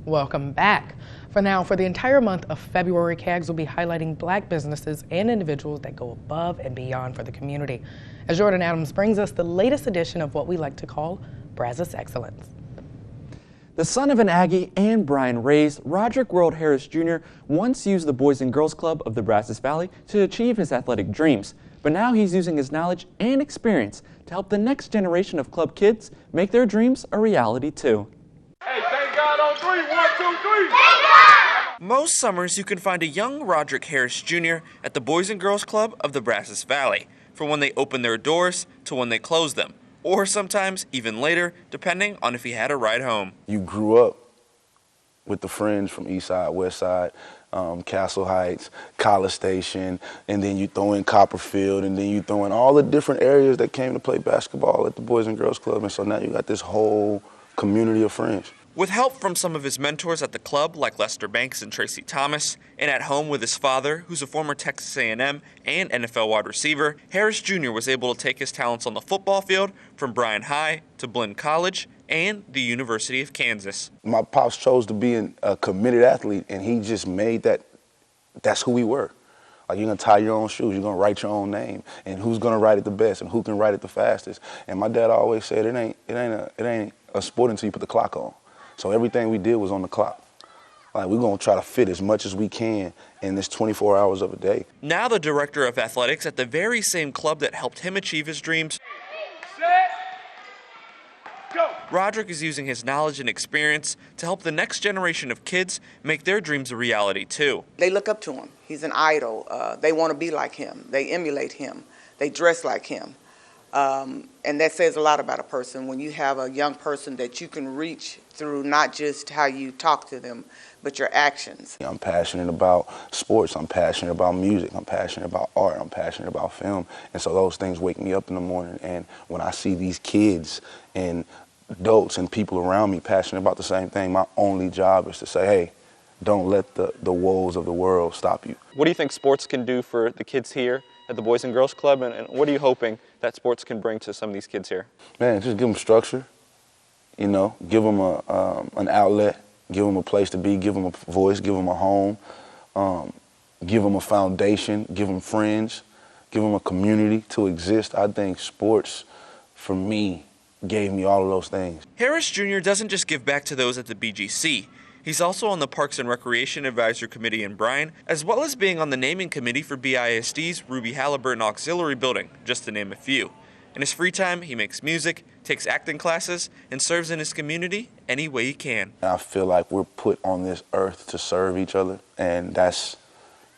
Welcome back. For now, for the entire month of February, CAGS will be highlighting Black businesses and individuals that go above and beyond for the community. As Jordan Adams brings us the latest edition of what we like to call Brazos Excellence. The son of an Aggie and Brian raised, Roderick Harris Jr. once used the Boys and Girls Club of the Brazos Valley to achieve his athletic dreams. But now he's using his knowledge and experience to help the next generation of club kids make their dreams a reality too. Hey, thank God on 3, 1, 2, 3. Most summers you can find a young Roderick Harris Jr. at the Boys and Girls Club of the Brazos Valley, from when they open their doors to when they close them, or sometimes even later, depending on if he had a ride home. You grew up with the friends from East Side, West Side, Castle Heights, College Station, and then you throw in Copperfield, and then you throw in all the different areas that came to play basketball at the Boys and Girls Club, and so now you got this whole community of friends. With help from some of his mentors at the club, like Lester Banks and Tracy Thomas, and at home with his father, who's a former Texas A&M and NFL wide receiver, Harris Jr. was able to take his talents on the football field from Bryan High to Blinn College and the University of Kansas. My pops chose to be a committed athlete, and he just made that's who we were. Like, you're gonna tie your own shoes, you're gonna write your own name, and who's gonna write it the best, and who can write it the fastest. And my dad always said, it ain't a sport until you put the clock on. So everything we did was on the clock. Like, we're gonna try to fit as much as we can in this 24 hours of a day. Now the director of athletics at the very same club that helped him achieve his dreams, Set, go. Roderick is using his knowledge and experience to help the next generation of kids make their dreams a reality too. They look up to him. He's an idol. They want to be like him. They emulate him. They dress like him. And that says a lot about a person when you have a young person that you can reach through not just how you talk to them, but your actions. I'm passionate about sports, I'm passionate about music, I'm passionate about art, I'm passionate about film. And so those things wake me up in the morning. And when I see these kids and adults and people around me passionate about the same thing, my only job is to say, hey, don't let the woes of the world stop you. What do you think sports can do for the kids here at the Boys and Girls Club, and what are you hoping that sports can bring to some of these kids here? Man, just give them structure, you know, give them an outlet, give them a place to be, give them a voice, give them a home, give them a foundation, give them friends, give them a community to exist. I think sports, for me, gave me all of those things. Harris Jr. doesn't just give back to those at the BGC. He's also on the Parks and Recreation Advisory Committee in Bryan, as well as being on the naming committee for BISD's Ruby Halliburton Auxiliary Building, just to name a few. In his free time, he makes music, takes acting classes, and serves in his community any way he can. I feel like we're put on this earth to serve each other, and that's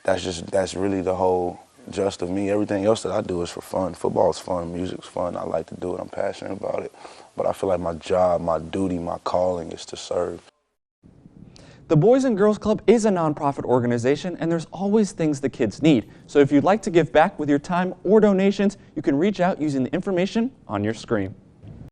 really the whole gist of me. Everything else that I do is for fun. Football's fun, music's fun. I like to do it. I'm passionate about it. But I feel like my job, my duty, my calling is to serve. The Boys and Girls Club is a nonprofit organization, and there's always things the kids need. So if you'd like to give back with your time or donations, you can reach out using the information on your screen.